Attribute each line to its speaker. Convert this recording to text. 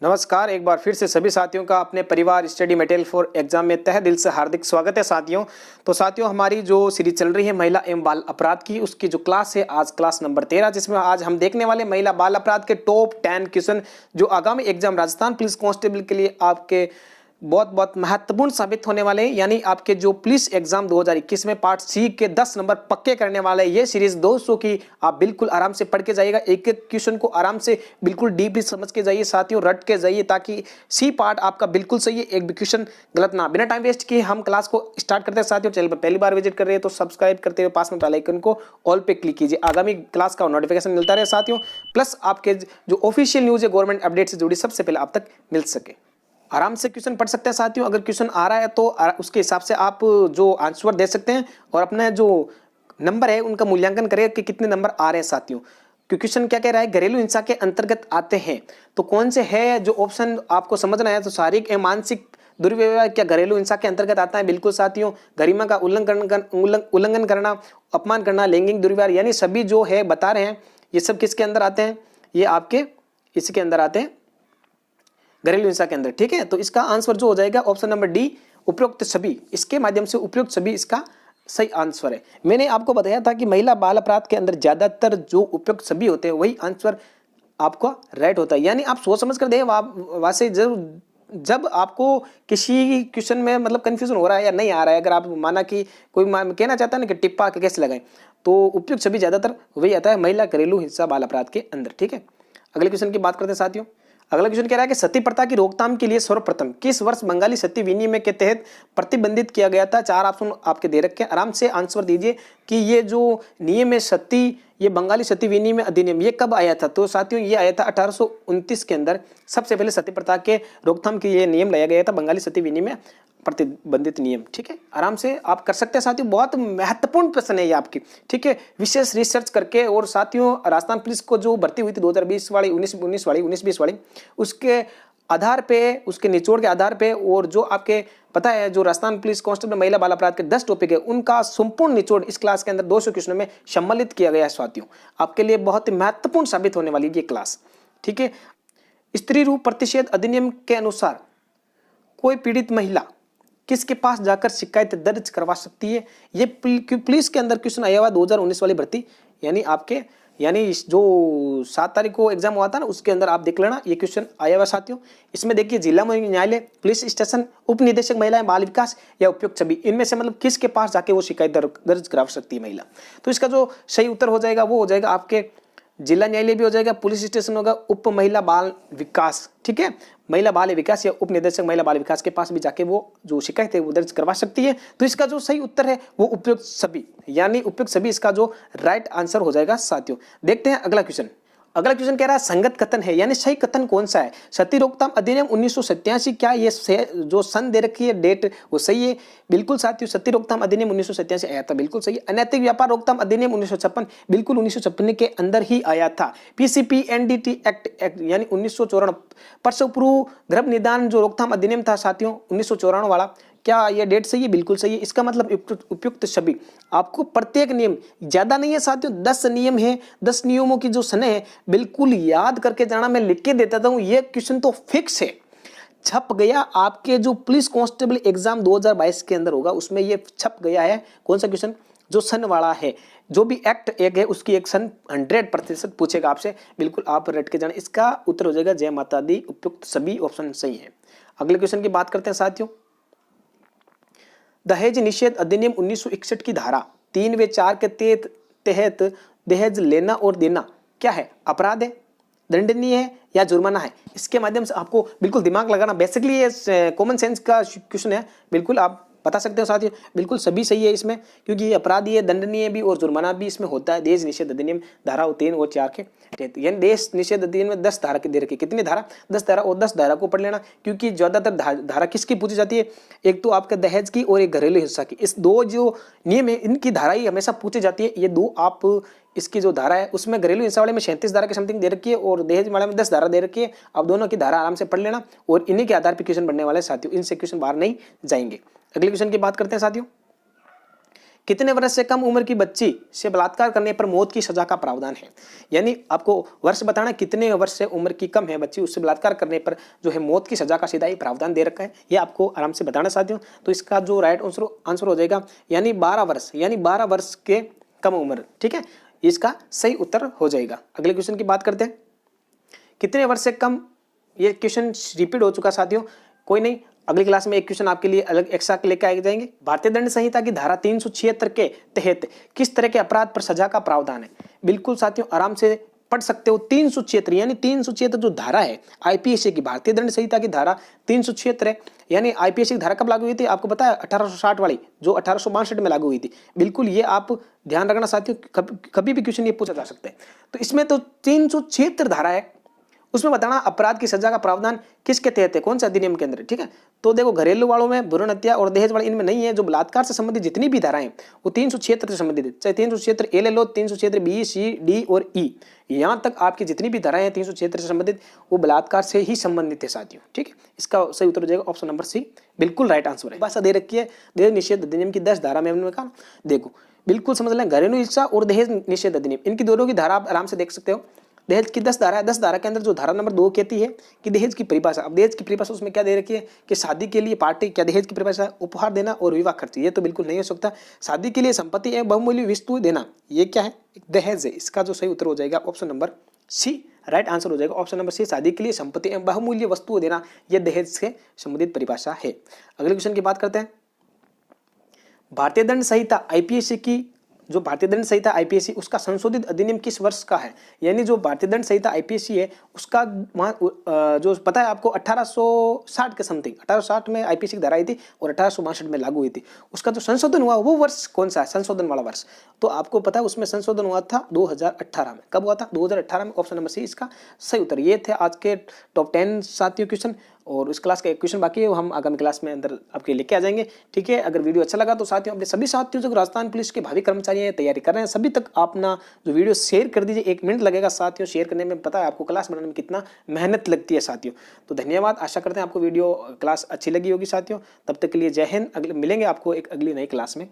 Speaker 1: नमस्कार, एक बार फिर से सभी साथियों का अपने परिवार स्टडी मटेरियल फॉर एग्जाम में तहे दिल से हार्दिक स्वागत है साथियों। तो साथियों, हमारी जो सीरीज चल रही है महिला एवं बाल अपराध की, उसकी जो क्लास है आज क्लास नंबर 13, जिसमें आज हम देखने वाले महिला बाल अपराध के टॉप 10 क्वेश्चन जो आगामी एग्जाम राजस्थान पुलिस कांस्टेबल के लिए आपके बहुत बहुत महत्वपूर्ण साबित होने वाले हैं। यानी आपके जो पुलिस एग्जाम 2021 में पार्ट सी के 10 नंबर पक्के करने वाले ये सीरीज दोस्तों की आप बिल्कुल आराम से पढ़ के जाइएगा। एक एक क्वेश्चन को आराम से बिल्कुल डीपली समझ के जाइए साथियों, रट के जाइए ताकि सी पार्ट आपका बिल्कुल सही है, एक भी क्वेश्चन गलत ना। बिना टाइम वेस्ट किए हम क्लास को स्टार्ट करते हैं साथियों। चैनल पर पहली बार विजिट कर रहे हैं तो सब्सक्राइब करते हुए पास में बेल आइकन को ऑल पे क्लिक कीजिए, आगामी क्लास का नोटिफिकेशन मिलता रहे साथियों। प्लस आपके जो ऑफिशियल न्यूज है गवर्नमेंट अपडेट से जुड़ी सबसे पहले आप तक मिल सके। आराम से क्वेश्चन पढ़ सकते हैं साथियों। अगर क्वेश्चन आ रहा है तो उसके हिसाब से आप जो आंसर दे सकते हैं और अपने जो नंबर है उनका मूल्यांकन करें कि कितने नंबर आ रहे हैं साथियों। क्वेश्चन क्या कह रहा है, घरेलू हिंसा के अंतर्गत आते हैं तो कौन से है जो ऑप्शन आपको समझना है। तो शारीरिक एवं मानसिक दुर्व्यवहार क्या घरेलू हिंसा के अंतर्गत आता है? बिल्कुल साथियों। गरिमा का उल्लंघन करना, अपमान करना, लैंगिक दुर्व्यवहार, यानी सभी जो है बता रहे हैं ये सब किसके अंदर आते हैं? ये आपके इसके अंदर आते हैं, घरेलू हिंसा के अंदर। ठीक है, तो इसका आंसर जो हो जाएगा ऑप्शन नंबर डी, उपयुक्त सभी। इसके माध्यम से उपयुक्त सभी इसका सही आंसर है। मैंने आपको बताया था कि महिला बाल अपराध के अंदर ज्यादातर जो उपयुक्त सभी होते हैं वही आंसर आपका राइट होता है। यानी आप सोच समझ कर दें वैसे जब आपको किसी क्वेश्चन में मतलब कंफ्यूजन हो रहा है या नहीं आ रहा है, अगर आप माना कि कोई कहना चाहता है ना कि टिप्पा के कैसे लगाएं, तो उपयुक्त सभी ज्यादातर वही आता है महिला घरेलू हिंसा बाल अपराध के अंदर। ठीक है, अगले क्वेश्चन की बात करते हैं साथियों। अगला क्वेश्चन कह रहा है कि सती प्रथा की रोकथाम के लिए सर्वप्रथम किस वर्ष बंगाली सती विनिमय के तहत प्रतिबंधित किया गया था? 4 ऑप्शन आपके दे रखे हैं, आराम से आंसर दीजिए कि ये जो नियम है सती, ये बंगाली सती विनिमय अधिनियम ये कब आया था? तो साथियों ये आया था 1829 के अंदर। सबसे पहले सती प्रथा के रोकथाम के लिए नियम लाया गया था, बंगाली सती विनिमय प्रतिबंधित नियम। ठीक है, आराम से आप कर सकते हैं साथियों। बहुत महत्वपूर्ण प्रश्न है ये आपकी। ठीक है, विशेष रिसर्च करके। और साथियों, राजस्थान पुलिस को जो भर्ती हुई थी 2020 वाली, 19-20 वाली, उसके आधार पे, उसके निचोड़ के आधार पे, और जो आपके पता है जो राजस्थान पुलिस कांस्टेबल महिला बाल अपराध के 10 टॉपिक है उनका संपूर्ण निचोड़ इस क्लास के अंदर 200 क्वेश्चनों में सम्मिलित किया गया है साथियों। आपके लिए बहुत ही महत्वपूर्ण साबित होने वाली ये क्लास। ठीक है, स्त्री रूप प्रतिषेध अधिनियम के अनुसार कोई पीड़ित महिला किसके पास जाकर शिकायत दर्ज करवा सकती है? ये पुलिस के अंदर क्वेश्चन आया हुआ 2019 वाली भर्ती, यानी जो 7 तारीख को एग्जाम हुआ था ना, उसके अंदर आप देख लेना ये क्वेश्चन आया हुआ साथियों। इसमें देखिए जिला न्यायालय, पुलिस स्टेशन, उप निदेशक महिला बाल विकास या उपयुक्त सभी, इनमें से मतलब किसके पास जाके वो शिकायत दर्ज करा सकती है महिला। तो इसका जो सही उत्तर हो जाएगा वो हो जाएगा आपके जिला न्यायालय भी हो जाएगा, पुलिस स्टेशन होगा, उप महिला बाल विकास। ठीक है, महिला बाल विकास या उप निदेशक महिला बाल विकास के पास भी जाके वो जो शिकायत है वो दर्ज करवा सकती है। तो इसका जो सही उत्तर है वो उपयुक्त सभी, यानी उपयुक्त सभी इसका जो राइट आंसर हो जाएगा साथियों। देखते हैं अगला क्वेश्चन। अगला क्वेश्चन कह रहा है संगत कथन है, यानी सही कथन कौन सा है? सती रोकथाम अधिनियम 1987, क्या ये जो सन दे रखी है डेट वो सही है? बिल्कुल साथियों, सती रोकथाम अधिनियम 1987 आया था, बिल्कुल सही। अनैतिक व्यापार रोकथाम अधिनियम 1956, बिल्कुल 1956 के अंदर ही आया था। पीसीपीएनडीटी एक्ट यानी 1994, परसव गर्भ निदान जो रोकथाम अधिनियम था साथियों 1994 वाला, क्या ये डेट सही है? बिल्कुल सही है। इसका मतलब उपयुक्त सभी। आपको प्रत्येक नियम ज्यादा नहीं है साथियों, 10 नियम है, 10 नियमों की जो सने है बिल्कुल याद करके जाना। मैं लिख के देता हूं, ये क्वेश्चन तो फिक्स है, छप गया आपके जो पुलिस कांस्टेबल एग्जाम 2022 के अंदर होगा उसमें ये छप गया है। कौन सा क्वेश्चन? जो सन वाला है, जो भी एक्ट एक है उसकी एक सन 100% पूछेगा आपसे, बिल्कुल आप रट के जाना। इसका उत्तर हो जाएगा जय माता दी, उपयुक्त सभी ऑप्शन सही है। अगले क्वेश्चन की बात करते हैं साथियों। दहेज निषेध अधिनियम 1961 की धारा 3 व 4 के तहत दहेज लेना और देना क्या है? अपराध है, दंडनीय है या जुर्माना है? इसके माध्यम से आपको बिल्कुल दिमाग लगाना, बेसिकली ये कॉमन सेंस का क्वेश्चन है, बिल्कुल आप बता सकते हो साथियों। बिल्कुल सभी सही है इसमें, क्योंकि ये अपराधी है, दंडनीय भी और जुर्माना भी इसमें होता है। देश निषेध अधिनियम धारा 3 और 4 के तहत, यानी देश निषेध अधिनियम में 10 धारा के दे रखी। कितनी धारा? 10 धारा, और 10 धारा को पढ़ लेना, क्योंकि ज्यादातर धारा किसकी पूछी जाती है? एक तो आपके दहेज की और एक घरेलू हिंसा की। इस दो जो नियम है इनकी धारा ही हमेशा पूछी जाती है। ये दो आप इसकी जो धारा है उसमें घरेलू हिंसा वाले में 37 धारा के समथिंग दे रखी है और दहेज वाले में 10 धारा दे रखी है। आप दोनों की धारा आराम से पढ़ लेना और इन्हीं के आधार पर क्वेश्चन बनने वाले साथियों, इनसे क्वेश्चन बाहर नहीं जाएंगे। अगले क्वेश्चन की बात करते हैं साथियों। कितने वर्ष से कम उम्र की बच्ची से बलात्कार करने पर मौत की सजा का प्रावधान है। यानी आपको वर्ष बताना, कितने वर्ष से उम्र की कम है बच्ची, उससे बलात्कार करने पर जो है मौत की सजा का सीधा ही प्रावधान दे रखा है। ये आपको आराम से बताना साथियों। तो इसका जो राइट आंसर हो जाएगा यानी 12 वर्ष, यानी 12 वर्ष के कम उम्र। ठीक है, इसका सही उत्तर हो जाएगा। अगले क्वेश्चन की बात करते हैं। कितने वर्ष से कम, ये क्वेश्चन रिपीट हो चुका साथियों, कोई नहीं, अगली क्लास में एक क्वेश्चन आपके लिए अलग एक्स्ट्रा लेकर आए जाएंगे। भारतीय दंड संहिता की धारा 376 के तहत किस तरह के अपराध पर सजा का प्रावधान है। बिल्कुल साथियों, आराम से पढ़ सकते हो। 376 यानी 376 जो धारा है आईपीसी की, भारतीय दंड संहिता की धारा 376 है। यानी आईपीसी की धारा कब लागू हुई थी आपको पता है? 1860 वाली, जो 1862 में लागू हुई थी। बिल्कुल, ये आप ध्यान रखना साथियों, कभी भी क्वेश्चन ये पूछा जा सकता है। तो इसमें तो 376 धारा है, उसमें बताना अपराध की सजा का प्रावधान किसके तहत है, कौन सा अधिनियम के अंदर। ठीक है, तो देखो घरेलू वालों में, भ्रूण हत्या और दहेज वाले इनमें नहीं है। जो बलात्कार से संबंधित जितनी भी धाराएं वो 376 से संबंधित है, चाहे 376 ए ले लो, 376 बी, सी, डी और ई, यहां तक आपकी जितनी भी धाराएं हैं 376 से संबंधित, वो बलात्कार से ही संबंधित है साथियों। ठीक है, इसका सही उत्तर हो जाएगा ऑप्शन नंबर सी, बिल्कुल राइट आंसर है। भाषा दे रखी है दहेज निषेध अधिनियम की 10 धारा में हमने कहा, देखो बिल्कुल समझ लें। घरेलू हिंसा और दहेज निषेध अधिनियम, इनकी दोनों की धारा आप आराम से देख सकते हो। दहेज की 10 धारा है, 10 धारा के अंदर जो धारा नंबर 2 कहती है कि दहेज की परिभाषा, अब दहेज की परिभाषा उसमें क्या दे रखी है कि शादी के लिए पार्टी, क्या दहेज की परिभाषा उपहार देना और विवाह खर्च, ये तो बिल्कुल नहीं हो सकता। शादी के लिए संपत्ति एवं बहुमूल्य वस्तु देना, ये क्या है? दहेज है। इसका जो सही उत्तर हो जाएगा option number C, right answer हो जाएगा ऑप्शन नंबर सी। शादी के लिए संपत्ति एवं बहुमूल्य वस्तु देना, यह दहेज से संबंधित परिभाषा है। अगले क्वेश्चन की बात करते हैं। भारतीय दंड संहिता आईपीसी की, जो भारतीय दंड संहिता आईपीसी उसका संशोधित अधिनियम किस वर्ष का है? यानी जो भारतीय दंड संहिता आईपीसी है उसका जो पता है आपको 1860 के समथिंग, 1860 में आईपीसी की धारा आई थी और 1862 में लागू हुई थी। उसका जो संशोधन हुआ वो वर्ष कौन सा है, संशोधन वाला वर्ष? तो आपको पता है उसमें संशोधन हुआ था 2018 में। कब हुआ था? 2018 में। ऑप्शन नंबर सी इसका सही उत्तर। ये थे आज के टॉप 10 साथियों क्वेश्चन, और उस क्लास का एक क्वेश्चन बाकी है, वो हम आगामी क्लास में अंदर आपके लेके आ जाएंगे। ठीक है, अगर वीडियो अच्छा लगा तो साथियों अपने सभी साथियों जो राजस्थान पुलिस के भावी कर्मचारी हैं, तैयारी कर रहे हैं, सभी तक अपना जो वीडियो शेयर कर दीजिए। 1 मिनट लगेगा साथियों शेयर करने में, पता है आपको क्लास बनाने में कितना मेहनत लगती है साथियों। तो धन्यवाद, आशा करते हैं आपको वीडियो क्लास अच्छी लगी होगी साथियों। तब तक के लिए जय हिंद, अगले मिलेंगे आपको एक अगली नई क्लास में।